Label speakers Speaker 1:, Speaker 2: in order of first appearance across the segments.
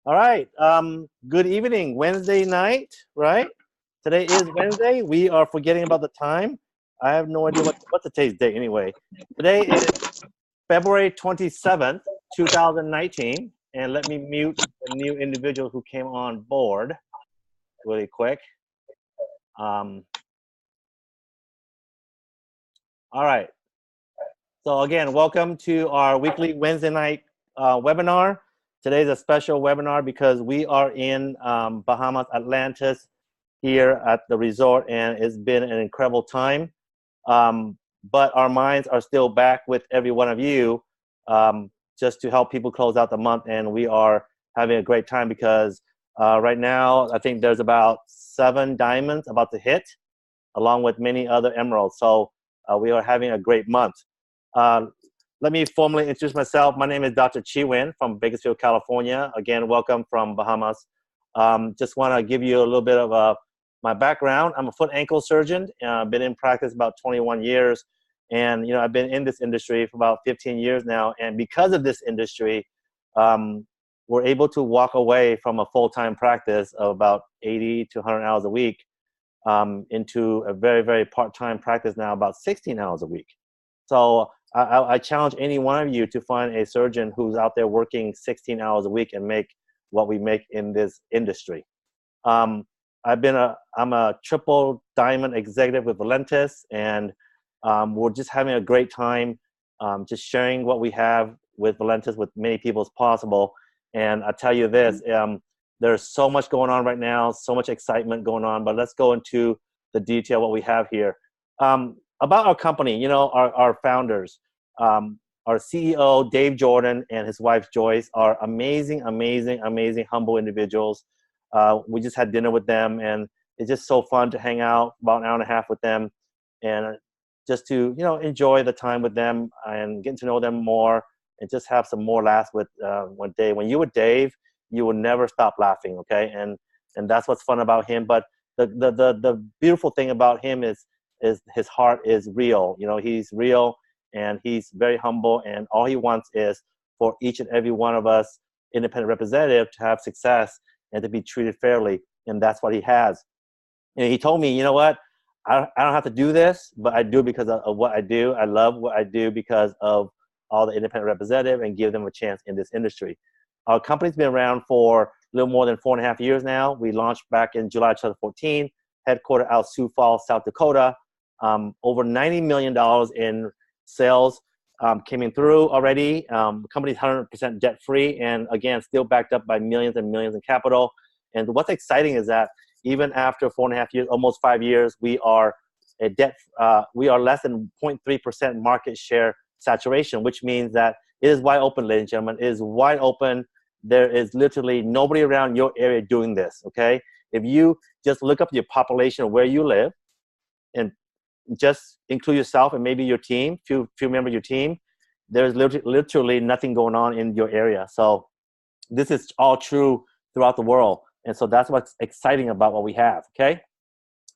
Speaker 1: All right. Good evening. Wednesday night, right? Today is Wednesday. We are forgetting about the time. I have no idea what today's date anyway. Today is February 27th, 2019. And let me mute the new individual who came on board really quick. Um, all right. So again, welcome to our weekly Wednesday night webinar. Today's a special webinar because we are in Bahamas, Atlantis, here at the resort, and it's been an incredible time. But our minds are still back with every one of you, just to help people close out the month, and we are having a great time because right now I think there's about 7 diamonds about to hit, along with many other emeralds. So we are having a great month. Uh, Let me formally introduce myself. My name is Dr. Chi Nguyen from Bakersfield, California. Again, welcome from Bahamas. Just want to give you a little bit of my background. I'm a foot ankle surgeon. I've been in practice about 21 years. And, I've been in this industry for about 15 years now. And because of this industry, we're able to walk away from a full-time practice of about 80 to 100 hours a week into a very, very part-time practice now, about 16 hours a week. So I challenge any one of you to find a surgeon who's out there working 16 hours a week and make what we make in this industry. I'm a triple diamond executive with Valentus, and we're just having a great time, just sharing what we have with Valentus with many people as possible. And I tell you this, there's so much going on right now, so much excitement going on, but let's go into the detail of what we have here. About our company, our founders, our CEO, Dave Jordan, and his wife, Joyce, are amazing, amazing, amazing, humble individuals. We just had dinner with them, and it's just so fun to hang out about an hour and a half with them and just to, enjoy the time with them and getting to know them more and just have some more laughs with Dave. When you with Dave, you will never stop laughing, okay? And that's what's fun about him. But the beautiful thing about him is his heart is real. He's real and he's very humble, and all he wants is for each and every one of us independent representative to have success and to be treated fairly, and that's what he has. And he told me, you know what, I don't have to do this, but I do because of what I do. I love what I do because of all the independent representative and give them a chance in this industry. Our company's been around for a little more than 4.5 years now. We launched back in July 2014, headquartered out of Sioux Falls, South Dakota. Over $90 million in sales came in through already. The company's 100% debt-free, and again, still backed up by millions and millions in capital. And what's exciting is that even after 4.5 years, almost 5 years, we are we are less than 0.3% market share saturation, which means that it is wide open, ladies and gentlemen. It is wide open. There is literally nobody around your area doing this, okay? If you just look up your population of where you live and just include yourself and maybe your team, few members of your team, there's literally nothing going on in your area. So this is all true throughout the world. And so that's what's exciting about what we have, okay?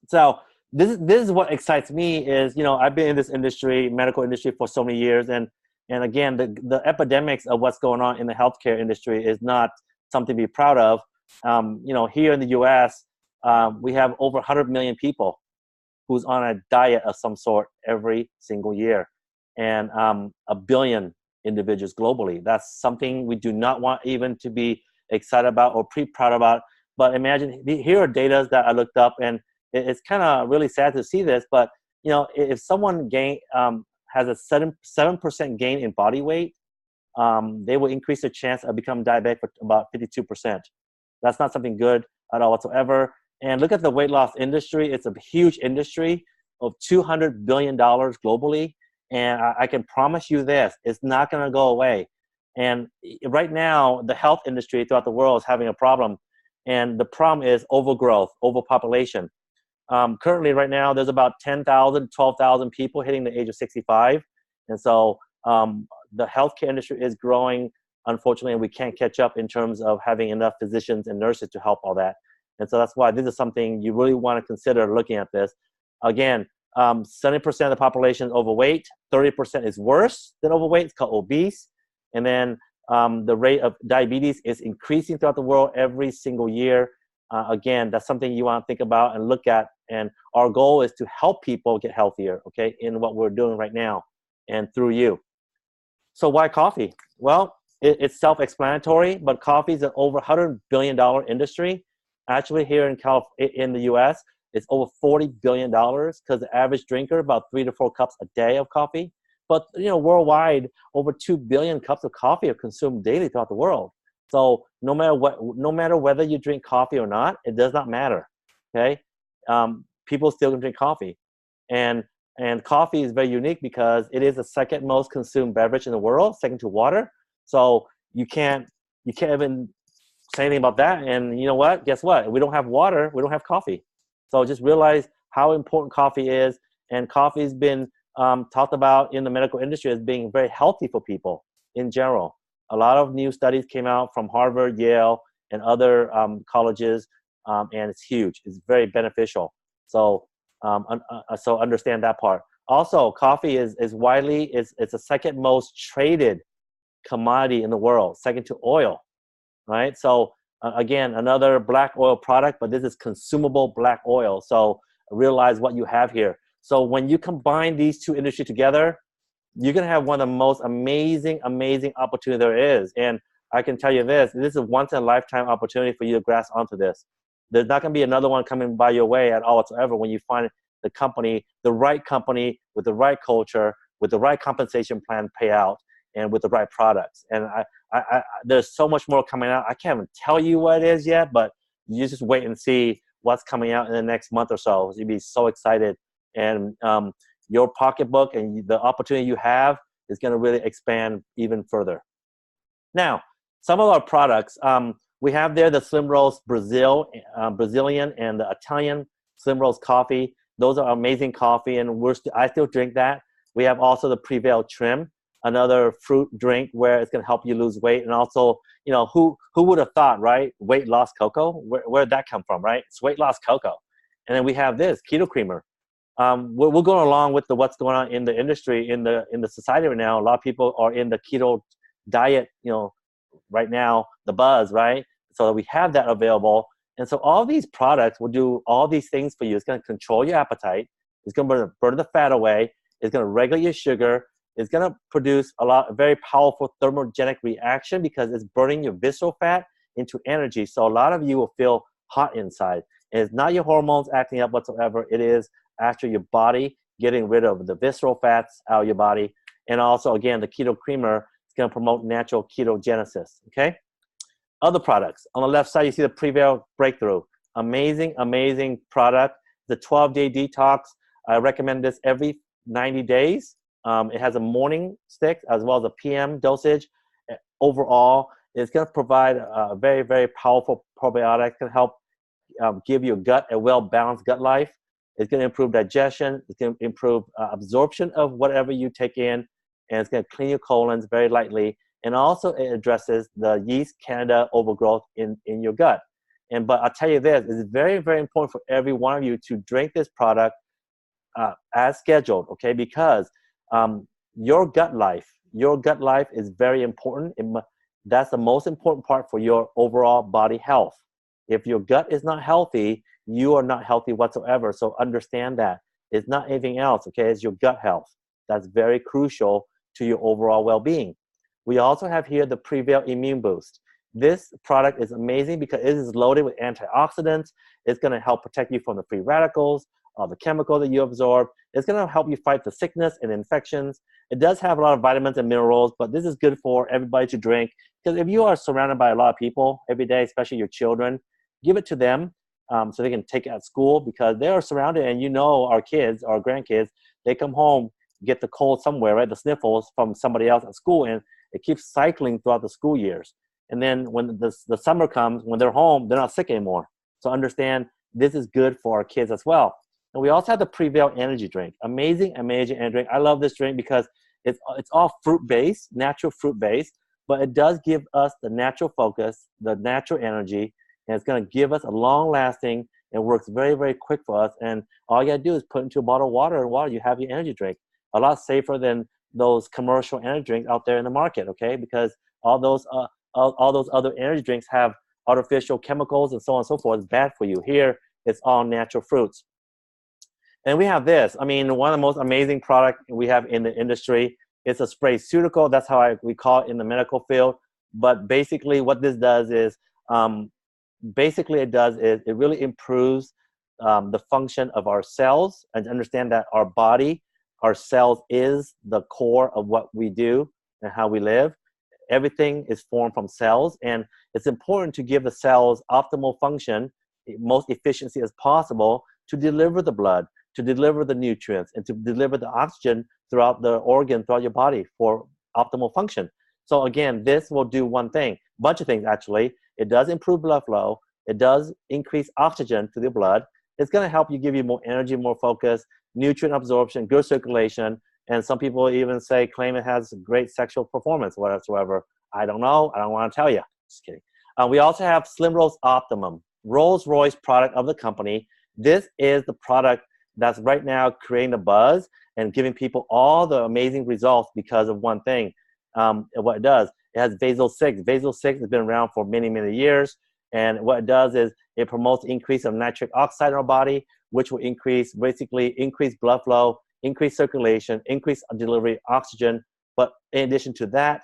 Speaker 1: So this is what excites me is, I've been in this industry, medical industry, for so many years. And again, the epidemics of what's going on in the healthcare industry is not something to be proud of. Here in the U.S., we have over 100 million people who's on a diet of some sort every single year, and 1 billion individuals globally. That's something we do not want even to be excited about or proud about. But imagine, here are data that I looked up, and it's kind of really sad to see this, but if someone has a 7% gain in body weight, they will increase their chance of becoming diabetic for about 52%. That's not something good at all whatsoever. And look at the weight loss industry. It's a huge industry of $200 billion globally. And I can promise you this, it's not going to go away. And right now, the health industry throughout the world is having a problem. And the problem is overgrowth, overpopulation. Currently, right now, there's about 10,000, 12,000 people hitting the age of 65. And so the healthcare industry is growing, unfortunately, and we can't catch up in terms of having enough physicians and nurses to help all that. And so that's why this is something you really want to consider looking at this. Again, 70% of the population is overweight. 30% is worse than overweight. It's called obese. And then The rate of diabetes is increasing throughout the world every single year. Again, that's something you want to think about and look at. And our goal is to help people get healthier, okay, in what we're doing right now and through you. So why coffee? Well, it's self-explanatory, but coffee is an over $100 billion industry. Actually, here in the U.S., it's over $40 billion because the average drinker about 3 to 4 cups a day of coffee. But worldwide, over 2 billion cups of coffee are consumed daily throughout the world. So no matter whether you drink coffee or not, it does not matter. Okay, people still can drink coffee, and coffee is very unique because it is the second most consumed beverage in the world, second to water. So you can't even say anything about that. And you know what? Guess what? We don't have water. We don't have coffee. So just realize how important coffee is. And coffee has been talked about in the medical industry as being very healthy for people in general. A lot of new studies came out from Harvard, Yale, and other colleges, and it's huge. It's very beneficial. So so understand that part. Also, coffee is widely, it's the second most traded commodity in the world, second to oil, right? So again, another black oil product, but this is consumable black oil. So realize what you have here. So when you combine these two industries together, you're going to have one of the most amazing opportunities there is. And I can tell you this is a once-in-a-lifetime opportunity for you to grasp onto this. There's not going to be another one coming by your way at all whatsoever when you find the right company with the right culture, with the right compensation plan payout, and with the right products. And there's so much more coming out. I can't even tell you what it is yet, but you just wait and see what's coming out in the next month or so. You'll be so excited. And your pocketbook and the opportunity you have is going to really expand even further. Now, some of our products, we have there the Slim Rolls Brazilian and the Italian Slim Rolls coffee. Those are amazing coffee, and I still drink that. We have also the Prevail Trim, another fruit drink where it's going to help you lose weight. And also, who would have thought, right? Weight loss cocoa, where'd that come from, right? It's weight loss cocoa. And then we have this Keto Creamer. We're going along with what's going on in the industry, in the society right now. A lot of people are in the keto diet, right now, the buzz, right? So we have that available. And so all these products will do all these things for you. It's going to control your appetite. It's going to burn the fat away. It's going to regulate your sugar. It's going to produce a very powerful thermogenic reaction because it's burning your visceral fat into energy. So a lot of you will feel hot inside. And it's not your hormones acting up whatsoever. It is actually your body getting rid of the visceral fats out of your body. And also, again, the Keto Creamer is going to promote natural ketogenesis, okay? Other products. On the left side, you see the Prevail Breakthrough. Amazing product. The 12-day detox. I recommend this every 90 days. It has a morning stick as well as a PM dosage. Overall, it's going to provide a very powerful probiotic. It's going to help give your gut a well-balanced gut life. It's going to improve digestion. It's going to improve absorption of whatever you take in. And it's going to clean your colons very lightly. And also it addresses the yeast Candida overgrowth in your gut. But I'll tell you this, it's very important for every one of you to drink this product as scheduled, okay? Because your gut life is very important. That's the most important part for your overall body health. If your gut is not healthy, you are not healthy whatsoever. So understand that. It's not anything else, okay? It's your gut health. That's very crucial to your overall well-being. We also have here the Prevail Immune Boost. This product is amazing because it is loaded with antioxidants. It's going to help protect you from the free radicals, the chemicals that you absorb. It's going to help you fight the sickness and infections. It does have a lot of vitamins and minerals, but this is good for everybody to drink because if you are surrounded by a lot of people every day, especially your children, give it to them so they can take it at school because they are surrounded. And our kids, our grandkids, they come home, get the cold somewhere, right? The sniffles from somebody else at school, and it keeps cycling throughout the school years. And then when the summer comes, when they're home, they're not sick anymore. So understand this is good for our kids as well. And we also have the Prevail Energy Drink. Amazing energy drink. I love this drink because it's all fruit-based, natural fruit-based, but it does give us the natural focus, the natural energy, and it's going to give us a long-lasting, and works very quick for us. And all you got to do is put into a bottle of water, and you have your energy drink. A lot safer than those commercial energy drinks out there in the market, okay? Because all those other energy drinks have artificial chemicals and so on and so forth. It's bad for you. Here, it's all natural fruits. And we have this. I mean, one of the most amazing products we have in the industry. It's a sprayceutical. That's how we call it in the medical field. But basically, what this does is, it really improves the function of our cells, and to understand that our body, our cells is the core of what we do and how we live. Everything is formed from cells, and it's important to give the cells optimal function, most efficiency as possible, to deliver the blood, to deliver the nutrients, and to deliver the oxygen throughout the organ, throughout your body for optimal function. So again, this will do one thing, a bunch of things actually. It does improve blood flow. It does increase oxygen to the blood. It's going to help you, give you more energy, more focus, nutrient absorption, good circulation, and some people even claim it has great sexual performance whatsoever. I don't know. I don't want to tell you. Just kidding. We also have Slim Rolls Optimum, Rolls-Royce product of the company. This is the product that's right now creating the buzz and giving people all the amazing results because of one thing. What it does, it has Vasal 6. Vasal 6 has been around for many, many years. And what it does is it promotes increase of nitric oxide in our body, which will increase blood flow, increase circulation, increase delivery of oxygen. But in addition to that,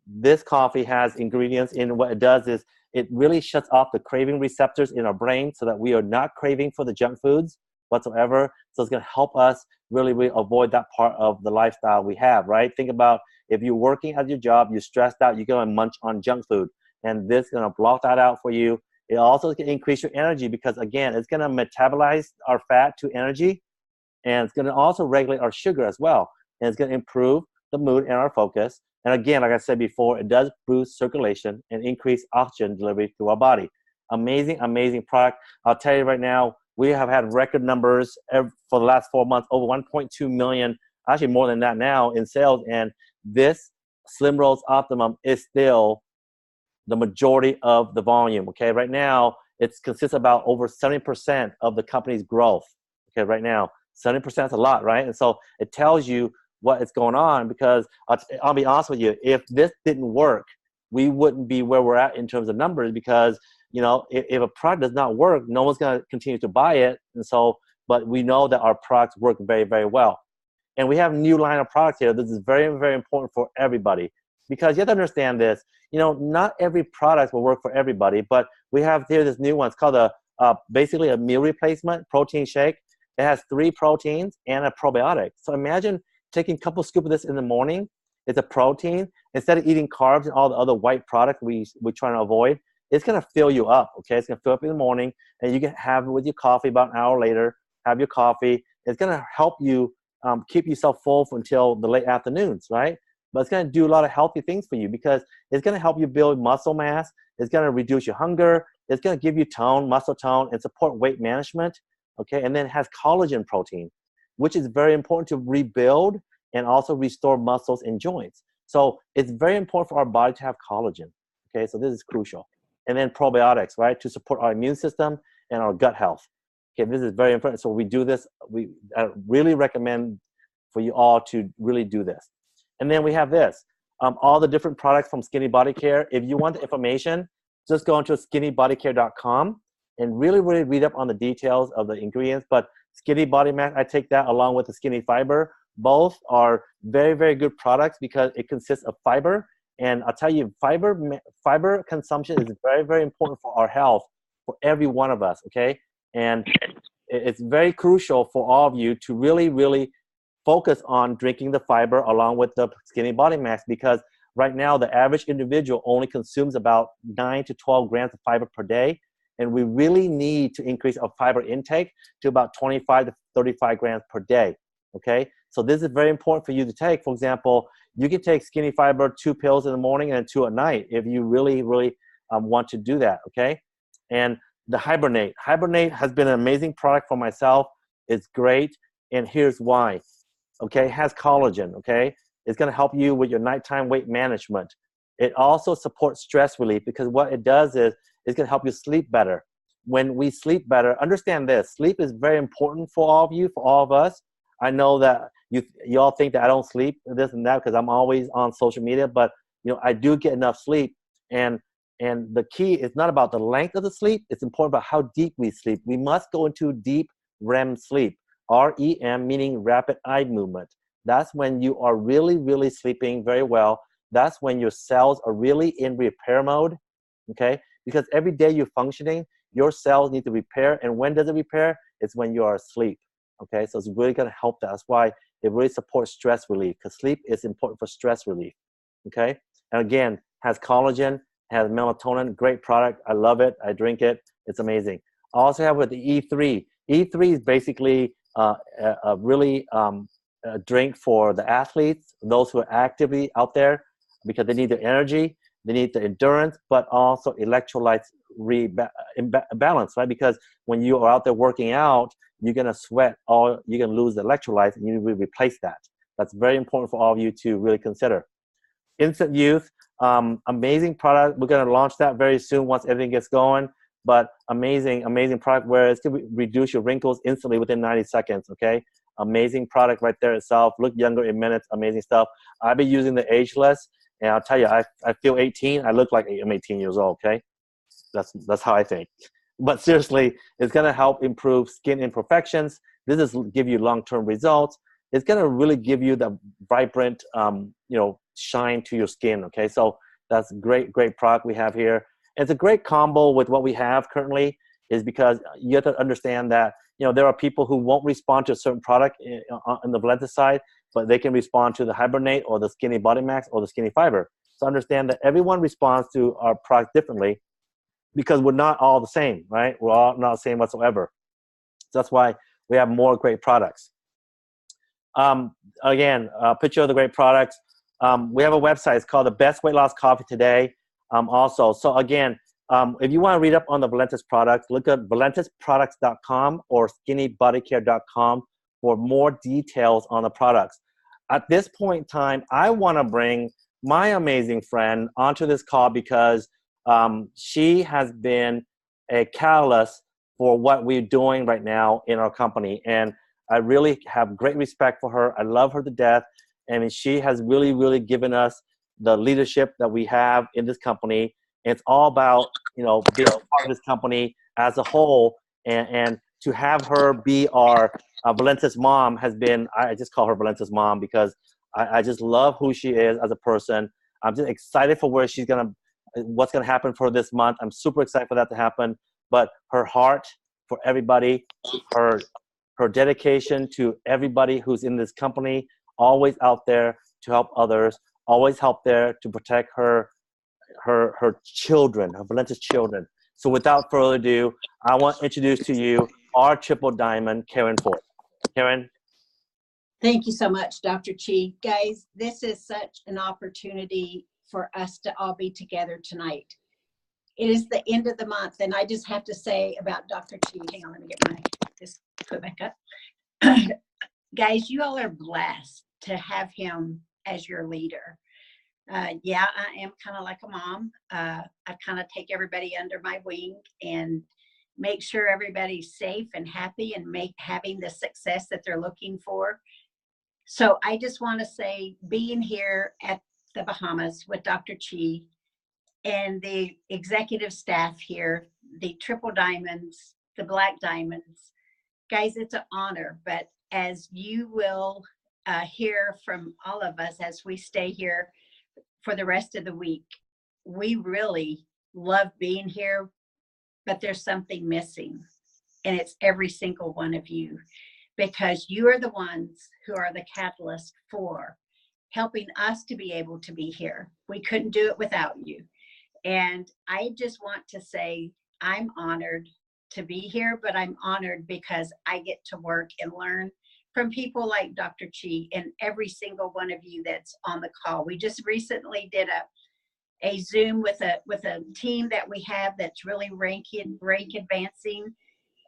Speaker 1: this coffee has ingredients in what it does is it really shuts off the craving receptors in our brain so that we are not craving for the junk foods whatsoever. So it's going to help us really avoid that part of the lifestyle we have, right? Think about if you're working at your job, you're stressed out, you're going to munch on junk food. And this is going to block that out for you. It also can increase your energy because, again, it's going to metabolize our fat to energy. And it's going to also regulate our sugar as well. And it's going to improve the mood and our focus. And again, like I said before, it does boost circulation and increase oxygen delivery to our body. Amazing, amazing product. I'll tell you right now, we have had record numbers for the last 4 months, over 1.2 million, actually more than that now in sales. And this Slim Rolls Optimum is still the majority of the volume, okay? Right now, it consists of about over 70% of the company's growth, okay? Right now, 70% is a lot, right? And so it tells you what is going on because I'll be honest with you, if this didn't work, we wouldn't be where we're at in terms of numbers because, you know, if a product does not work, no one's going to continue to buy it. And so, but we know that our products work very, very well. And we have a new line of products here. This is very, very important for everybody because you have to understand this. You know, not every product will work for everybody, but we have here this new one. It's called basically a meal replacement protein shake. It has 3 proteins and a probiotic. So imagine taking a couple scoops of this in the morning. It's a protein. Instead of eating carbs and all the other white products we're trying to avoid, it's going to fill you up, okay? It's going to fill up in the morning, and you can have it with your coffee about an hour later, have your coffee. It's going to help you keep yourself full until the late afternoons, right? But it's going to do a lot of healthy things for you because it's going to help you build muscle mass. It's going to reduce your hunger. It's going to give you tone, muscle tone, and support weight management, okay? And then it has collagen protein, which is very important to rebuild and also restore muscles and joints. So it's very important for our body to have collagen, okay? So this is crucial. And then probiotics, right, to support our immune system and our gut health. Okay, this is very important. So we do this. I really recommend for you all to really do this. And then we have this, all the different products from Skinny Body Care. If you want the information, just go into skinnybodycare.com and really read up on the details of the ingredients. But Skinny Body Mask, I take that along with the Skinny Fiber. Both are very, very good products because it consists of fiber. And I'll tell you, fiber consumption is very, very important for our health, for every one of us, okay? And it's very crucial for all of you to really, really focus on drinking the fiber along with the Skinny Body Mask because right now the average individual only consumes about 9 to 12 grams of fiber per day. And we really need to increase our fiber intake to about 25 to 35 grams per day, okay? So this is very important for you to take. For example, you can take Skinny Fiber 2 pills in the morning and 2 at night if you really, really want to do that, okay? And the Hibernate. Hibernate has been an amazing product for myself. It's great, and here's why, okay? It has collagen, okay? It's going to help you with your nighttime weight management. It also supports stress relief because what it does is it's going to help you sleep better. When we sleep better, understand this, sleep is very important for all of you, for all of us. I know that you all think that I don't sleep this and that because I'm always on social media, but I do get enough sleep. And the key is not about the length of the sleep. It's important about how deep we sleep. We must go into deep REM sleep. REM meaning rapid eye movement. That's when you are really, really sleeping very well. That's when your cells are really in repair mode, okay? Because every day you're functioning, your cells need to repair. And when does it repair? It's when you are asleep, okay? So it's really gonna help that. That's why it really supports stress relief, because sleep is important for stress relief, okay? And again, has collagen, has melatonin, great product. I love it, I drink it, it's amazing. I also have with the E3. E3 is basically a really a drink for the athletes, those who are actively out there, because they need the energy, they need the endurance, but also electrolytes balance, right? Because when you are out there working out, you're gonna sweat, you're gonna lose the electrolytes, and you will replace that. That's very important for all of you to really consider. Instant Youth, amazing product. We're gonna launch that very soon once everything gets going. But amazing, amazing product where it's gonna reduce your wrinkles instantly within 90 seconds, okay? Amazing product right there itself. Look younger in minutes, amazing stuff. I've been using the Ageless, and I'll tell you, I feel 18. I look like I'm 18 years old, okay? That's how I think. But seriously, it's gonna help improve skin imperfections. This is give you long-term results. It's gonna really give you the vibrant, shine to your skin, okay? So that's great, great product we have here. It's a great combo with what we have currently, is because you have to understand that there are people who won't respond to a certain product on the Valentus side, but they can respond to the Hibernate or the Skinny Body Max or the Skinny Fiber. So understand that everyone responds to our product differently because we're not all the same, right? We're all not the same whatsoever. So that's why we have more great products. Again, a picture of the great products. We have a website. It's called The Best Weight Loss Coffee Today. Also, so again, if you want to read up on the Valentus products, look at valentusproducts.com or skinnybodycare.com for more details on the products. At this point in time, I want to bring my amazing friend onto this call because she has been a catalyst for what we're doing right now in our company. And I really have great respect for her. I love her to death. And she has really, really given us the leadership that we have in this company. And it's all about, being part of this company as a whole. And to have her be our Valentus mom has been, I just call her Valentus mom because I just love who she is as a person. I'm just excited for what's going to happen for this month. I'm super excited for that to happen. But her heart for everybody, her dedication to everybody who's in this company, always out there to help others, always help there to protect her children, her Valentus children. So without further ado, I want to introduce to you our triple diamond, Karen Ford. Karen.
Speaker 2: Thank you so much, Dr. Chi. Guys, this is such an opportunity for us to all be together tonight. It is the end of the month, and I just have to say about Dr. Chi, hang on, let me get this put back up. Guys, you all are blessed to have him as your leader. Yeah, I am kind of like a mom. I kind of take everybody under my wing and make sure everybody's safe and happy and having the success that they're looking for. So I just want to say, being here at the Bahamas with Dr. Chi and the executive staff here, the triple diamonds, the black diamonds, guys, it's an honor. But as you will hear from all of us as we stay here for the rest of the week, we really love being here, but there's something missing, and it's every single one of you, because you are the ones who are the catalyst for helping us to be able to be here. We couldn't do it without you. And I just want to say I'm honored to be here, but I'm honored because I get to work and learn from people like Dr. Chi and every single one of you that's on the call. We just recently did a Zoom with a team that we have that's really rank advancing.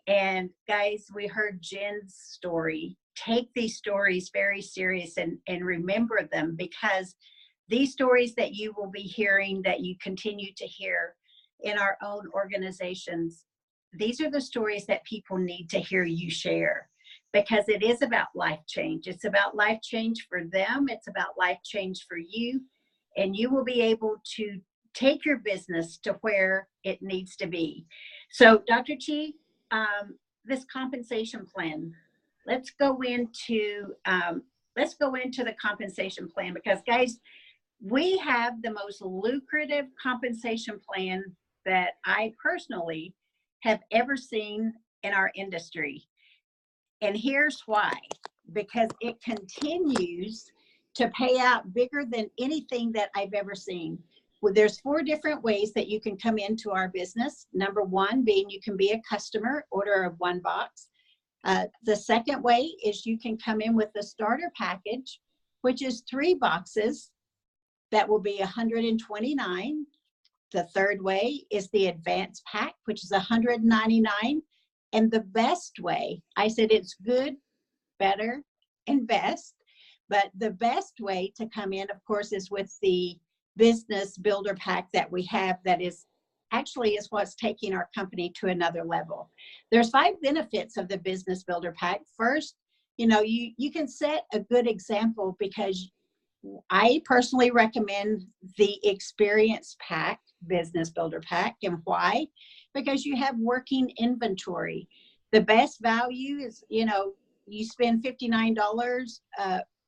Speaker 2: And guys, we heard Jen's story. Take these stories very serious and remember them, because these stories that you will be hearing, that you continue to hear in our own organizations, these are the stories that people need to hear you share. because it is about life change. It's about life change for them. It's about life change for you. And you will be able to take your business to where it needs to be. So, Dr. Chi, this compensation plan, let's go into the compensation plan, because guys, we have the most lucrative compensation plan that I personally have ever seen in our industry. And here's why: because it continues to pay out bigger than anything that I've ever seen. Well, there's 4 different ways that you can come into our business. Number 1 being you can be a customer, order of 1 box. The second way is you can come in with the starter package, which is 3 boxes. That will be $129. The third way is the advanced pack, which is $199. And the best way, I said it's good, better, and best, but the best way to come in, of course, is with the business builder pack that we have, that is what's taking our company to another level. There's 5 benefits of the business builder pack. First, you can set a good example, because I personally recommend the experience pack, business builder pack. And why? Because you have working inventory. The best value is, you spend $59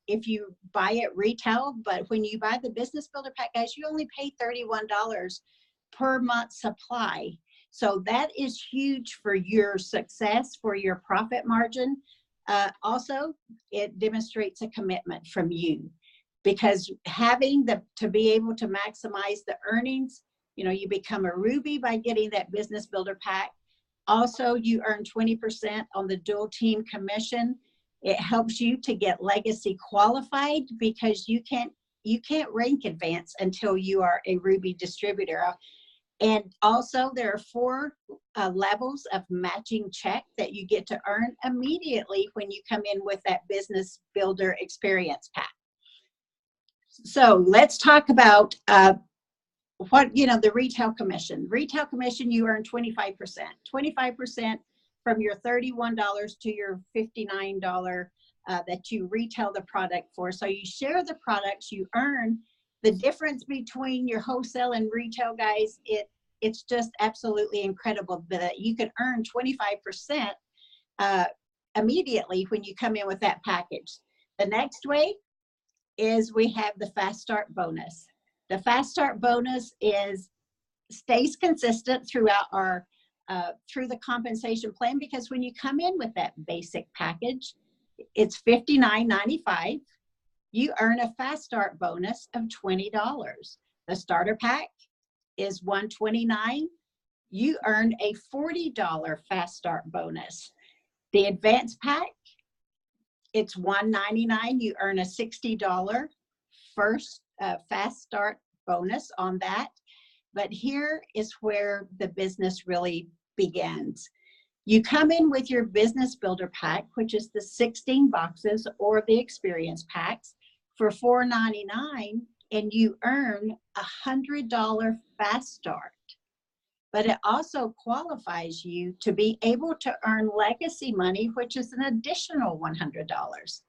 Speaker 2: if you buy it retail, but when you buy the business builder pack, guys, you only pay $31 per month supply. So that is huge for your success, for your profit margin. Also, it demonstrates a commitment from you, because having to be able to maximize the earnings, you become a Ruby by getting that business builder pack. Also, you earn 20% on the dual team commission. It helps you to get legacy qualified, because you can't rank advance until you are a Ruby distributor. And also, there are 4 levels of matching check that you get to earn immediately when you come in with that business builder experience pack. So let's talk about the retail commission. Retail commission, you earn 25%. 25% from your $31 to your $59 that you retail the product for. So you share the products, you earn the difference between your wholesale and retail, guys. It's just absolutely incredible that you can earn 25% immediately when you come in with that package. The next way is we have the fast start bonus. The fast start bonus stays consistent throughout through the compensation plan, because when you come in with that basic package, it's $59.95. You earn a fast start bonus of $20. The starter pack is $129. You earn a $40 fast start bonus. The advanced pack, it's $199. You earn a $60 first fast start bonus on that. But here is where the business really begins. You come in with your business builder pack, which is the 16 boxes or the experience packs, for $499, and you earn a $100 fast start. But it also qualifies you to be able to earn legacy money, which is an additional $100.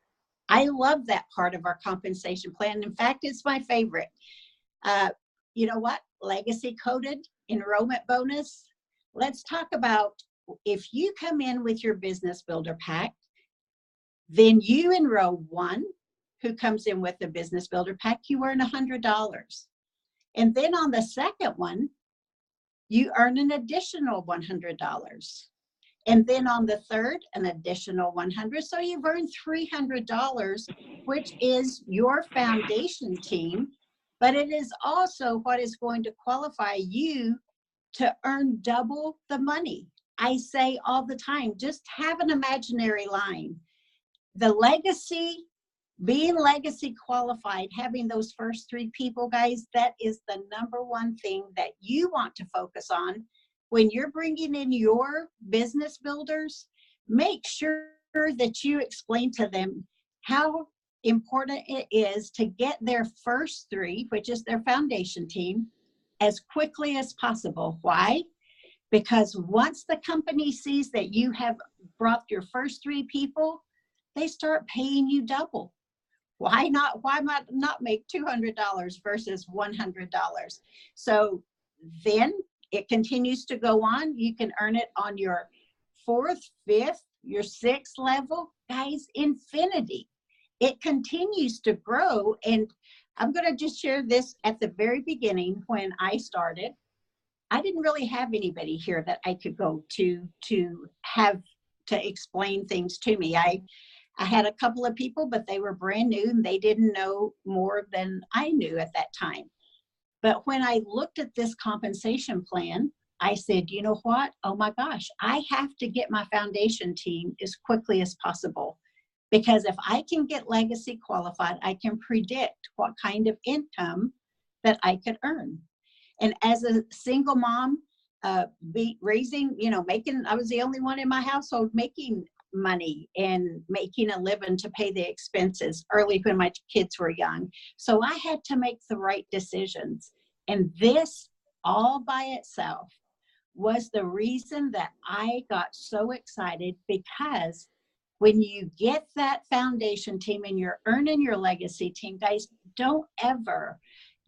Speaker 2: I love that part of our compensation plan. In fact, it's my favorite. You know what? Legacy coded enrollment bonus. Let's talk about, if you come in with your business builder pack, then you enroll one who comes in with the business builder pack, you earn $100. And then on the second one, you earn an additional $100. And then on the third, an additional $100. So you've earned $300, which is your foundation team, but it is also what is going to qualify you to earn double the money. I say all the time, just have an imaginary line. The legacy, being legacy qualified, having those first 3 people, guys, that is the number one thing that you want to focus on. When you're bringing in your business builders, make sure that you explain to them how important it is to get their first 3, which is their foundation team, as quickly as possible. Why? Because once the company sees that you have brought your first 3 people, they start paying you double. Why not make $200 versus $100? So then it continues to go on. You can earn it on your 4th, 5th, your 6th level. Guys, infinity. It continues to grow. And I'm going to just share this at the very beginning. When I started, I didn't really have anybody here that I could go to have to explain things to me. I had a couple of people, but they were brand new and they didn't know more than I knew at that time. But when I looked at this compensation plan, I said, you know what? Oh my gosh, I have to get my foundation team as quickly as possible. Because if I can get legacy qualified, I can predict what kind of income that I could earn. And as a single mom, raising, I was the only one in my household making money and making a living to pay the expenses early when my kids were young. So I had to make the right decisions. And this all by itself was the reason that I got so excited, because when you get that foundation team and you're earning your legacy team, guys, don't ever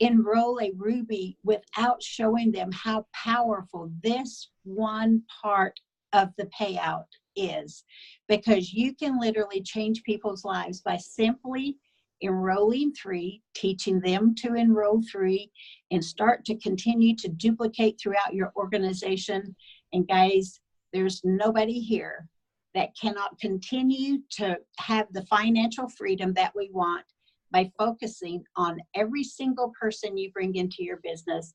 Speaker 2: enroll a Ruby without showing them how powerful this one part of the payout is, because you can literally change people's lives by simply enrolling 3, teaching them to enroll 3, and start to continue to duplicate throughout your organization. And guys, there's nobody here that cannot continue to have the financial freedom that we want by focusing on every single person you bring into your business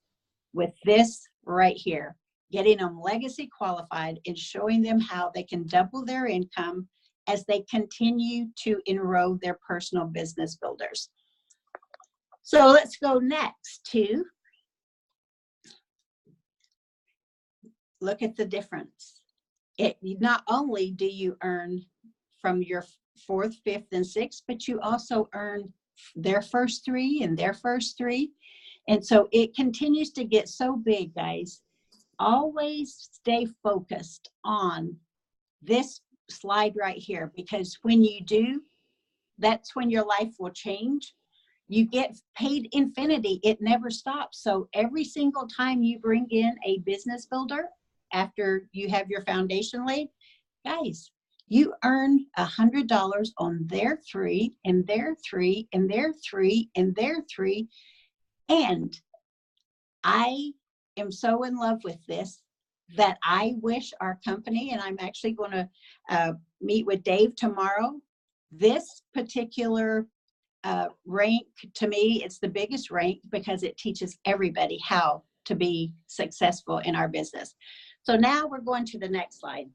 Speaker 2: with this right here, getting them legacy qualified and showing them how they can double their income as they continue to enroll their personal business builders. So let's go next to look at the difference. Not only do you earn from your 4th, 5th, and 6th, but you also earn their first 3 and their first 3. And so it continues to get so big, guys. Always stay focused on this slide right here, because when you do, that's when your life will change. You get paid infinity. It never stops. So every single time you bring in a business builder after you have your foundation laid, guys, you earn $100 on their 3 and their 3 and their 3 and their 3. And I am so in love with this that I wish our company, and I'm actually going to meet with Dave tomorrow, this particular rank, to me, it's the biggest rank because it teaches everybody how to be successful in our business. So now we're going to the next slide.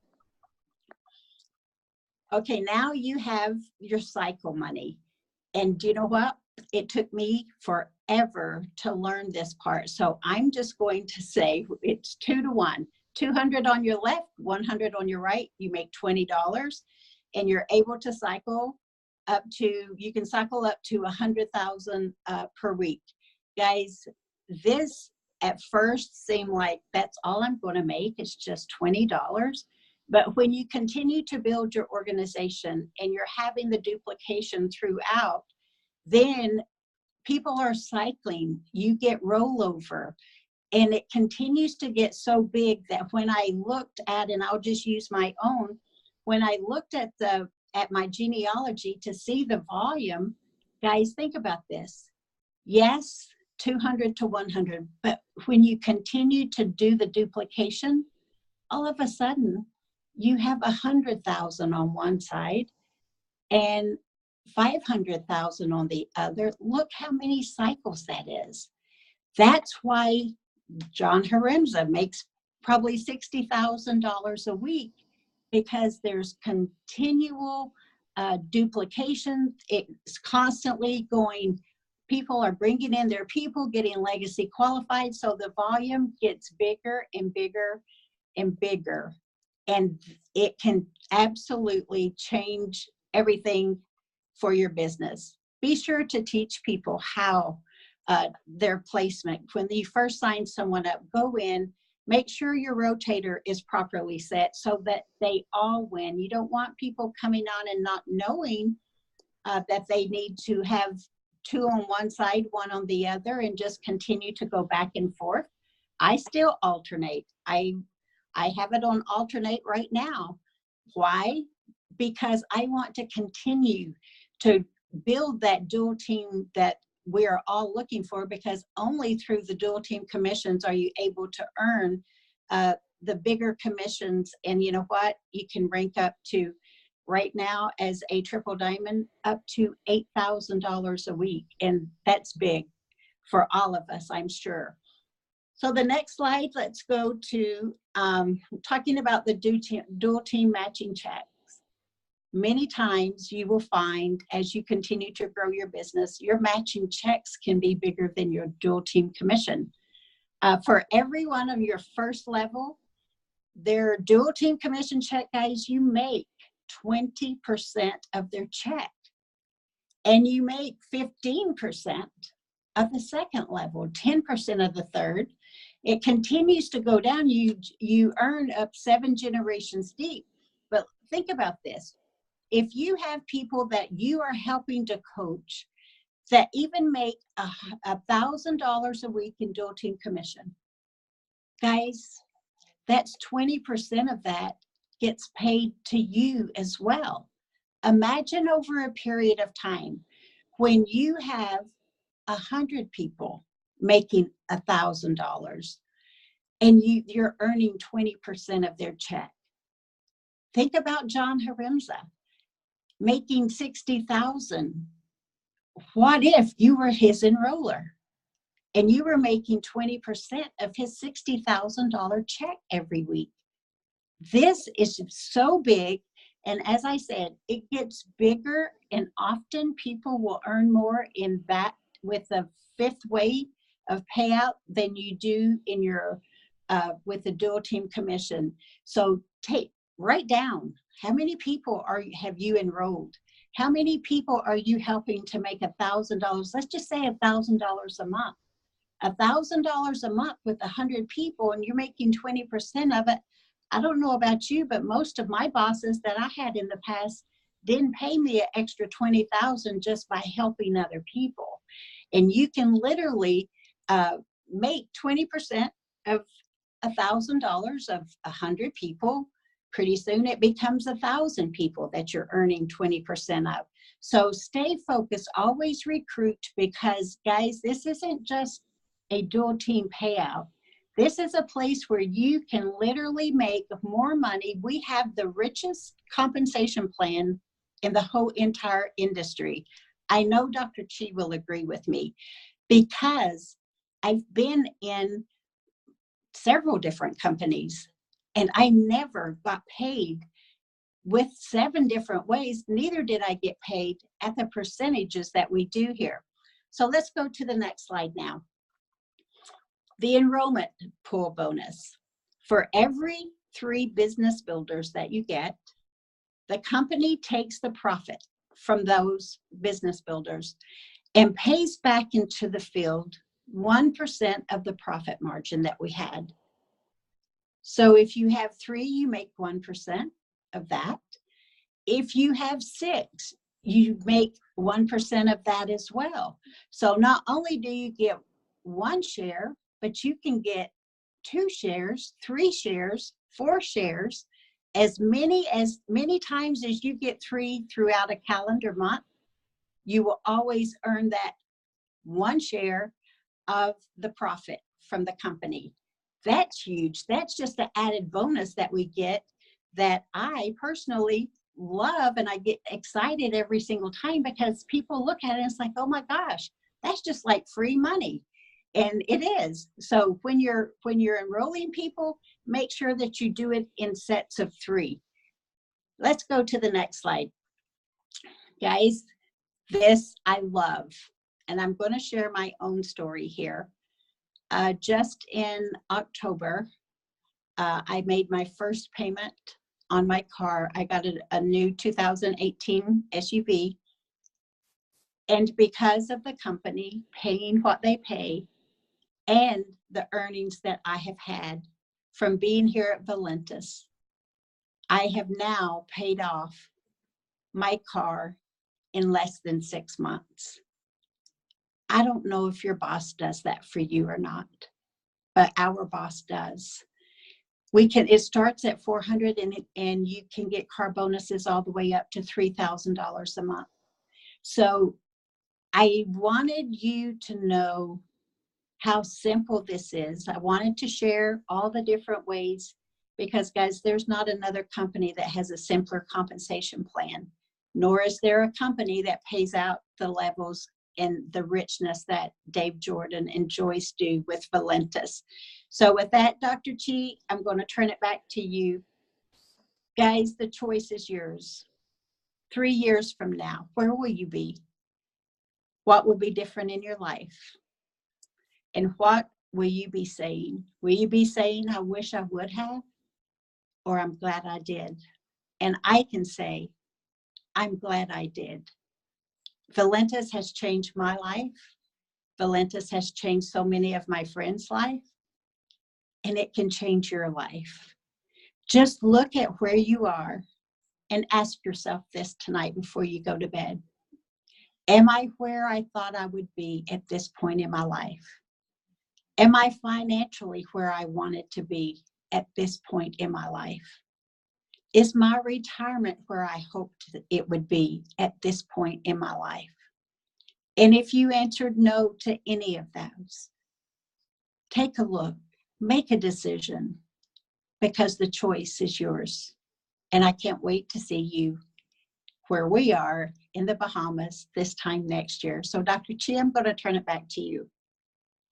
Speaker 2: Okay, now you have your cycle money. And do you know what? It took me forever to learn this part. So I'm just going to say it's 2 to 1. 200 on your left, 100 on your right, you make $20. And you're able to cycle up to, you can cycle up to 100,000 per week. Guys, this at first seemed like that's all I'm going to make. It's just $20. But when you continue to build your organization and you're having the duplication throughout, then people are cycling, you get rollover, and it continues to get so big that when I looked at, and I'll just use my own, when I looked at my genealogy to see the volume, guys, think about this. Yes, 200 to 100, but when you continue to do the duplication, all of a sudden you have 100,000 on one side and 500,000 on the other. Look how many cycles that is. That's why John Haremza makes probably $60,000 a week, because there's continual duplication. It's constantly going. People are bringing in their people, getting legacy qualified, so the volume gets bigger and bigger and bigger. And it can absolutely change everything for your business. Be sure to teach people how their placement. When you first sign someone up, go in, Make sure your rotator is properly set so that they all win. You don't want people coming on and not knowing that they need to have 2 on one side, 1 on the other, and just continue to go back and forth. I still alternate. I have it on alternate right now. Why? Because I want to continue to build that dual team that we're all looking for, because only through the dual team commissions are you able to earn the bigger commissions. And you know what? You can rank up to, right now as a triple diamond, up to $8,000 a week. And that's big for all of us, I'm sure. So the next slide, let's go to talking about the dual team matching checks. Many times you will find, as you continue to grow your business, your matching checks can be bigger than your dual team commission. For every one of your first level, their dual team commission check, guys, you make 20% of their check. And you make 15% of the second level, 10% of the third. It continues to go down. You earn up 7 generations deep. But think about this. If you have people that you are helping to coach that even make $1,000 a week in dual team commission, guys, that's 20% of that gets paid to you as well. Imagine over a period of time when you have 100 people making $1,000 and you're earning 20% of their check. Think about John Harimza making $60,000. What if you were his enroller and you were making 20% of his $60,000 check every week? This is so big. And as I said, it gets bigger, and often people will earn more in that with the 5th way of payout than you do in your with the dual team commission. So write down, how many people have you enrolled? How many people are you helping to make $1,000? Let's just say $1,000 a month. $1,000 a month with 100 people, and you're making 20% of it. I don't know about you, but most of my bosses that I had in the past didn't pay me an extra $20,000 just by helping other people. And you can literally make 20% of $1,000 of 100 people. Pretty soon it becomes 1,000 people that you're earning 20% of. So stay focused, always recruit, because guys, this isn't just a dual team payout. This is a place where you can literally make more money. We have the richest compensation plan in the whole entire industry. I know Dr. Chi will agree with me, because I've been in several different companies and I never got paid with 7 different ways. Neither did I get paid at the percentages that we do here. So let's go to the next slide now. The enrollment pool bonus. For every 3 business builders that you get, the company takes the profit from those business builders and pays back into the field 1% of the profit margin that we had. So if you have 3, you make 1% of that. If you have 6, you make 1% of that as well. So not only do you get 1 share, but you can get 2 shares, 3 shares, 4 shares, as many times as you get 3 throughout a calendar month. You will always earn that 1 share of the profit from the company. That's huge. That's just an added bonus that we get that I personally love, and I get excited every single time because people look at it and it's like, oh my gosh, that's just like free money. And it is. So when you're enrolling people, make sure that you do it in sets of 3. Let's go to the next slide. Guys, this I love, and I'm going to share my own story here. Just in October, I made my first payment on my car. I got a new 2018 SUV. And because of the company paying what they pay and the earnings that I have had, from being here at Valentus, I have now paid off my car in less than 6 months. I don't know if your boss does that for you or not, but our boss does. It starts at $400 and you can get car bonuses all the way up to $3,000 a month. So I wanted you to know how simple this is. I wanted to share all the different ways because, guys, there's not another company that has a simpler compensation plan, nor is there a company that pays out the levels and the richness that Dave Jordan and Joyce do with Valentus. So with that, Dr. Chi, I'm going to turn it back to you. Guys, the choice is yours. 3 years from now, where will you be? What will be different in your life? And what will you be saying? Will you be saying, I wish I would have? Or I'm glad I did? And I can say, I'm glad I did. Valentus has changed my life. Valentus has changed so many of my friends' life. And it can change your life. Just look at where you are and ask yourself this tonight before you go to bed. Am I where I thought I would be at this point in my life? Am I financially where I wanted to be at this point in my life? Is my retirement where I hoped it would be at this point in my life? And if you answered no to any of those, take a look, make a decision, because the choice is yours. And I can't wait to see you where we are in the Bahamas this time next year. So Dr. Chi, I'm going to turn it back to you.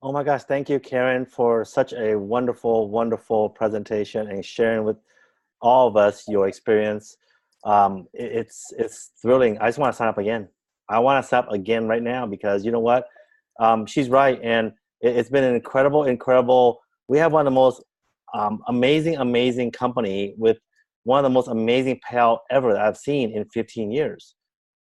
Speaker 1: Oh my gosh, thank you, Karen, for such a wonderful, wonderful presentation and sharing with all of us your experience. It's thrilling. I just want to sign up again. I want to sign up again right now because you know what? She's right, and it's been an incredible. We have one of the most amazing company with one of the most amazing payout ever that I've seen in 15 years.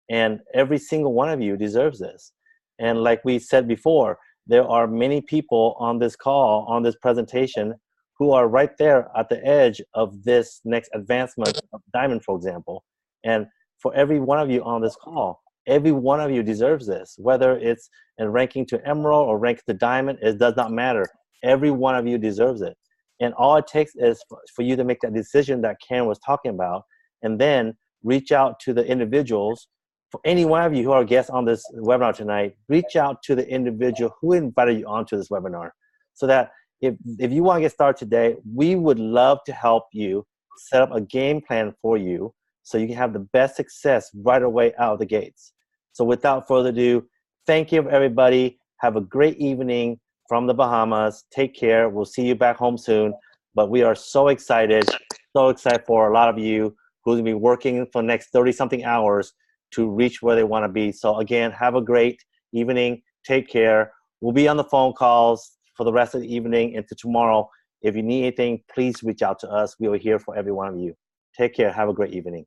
Speaker 1: And every single one of you deserves this. And like we said before, there are many people on this call, on this presentation, who are right there at the edge of this next advancement of Diamond, for example. And for every one of you on this call, every one of you deserves this, whether it's in ranking to Emerald or ranking to Diamond, it does not matter. Every one of you deserves it. And all it takes is for you to make that decision that Karen was talking about, and then reach out to the individuals. For any one of you who are guests on this webinar tonight, reach out to the individual who invited you onto this webinar, so that if you want to get started today, we would love to help you set up a game plan for you so you can have the best success right away out of the gates. So without further ado, thank you, everybody. Have a great evening from the Bahamas. Take care. We'll see you back home soon. But we are so excited for a lot of you who's going to be working for the next 30-something hours to reach where they want to be. So again, have a great evening. Take care. We'll be on the phone calls for the rest of the evening into tomorrow. If you need anything, please reach out to us. We are here for every one of you. Take care. Have a great evening.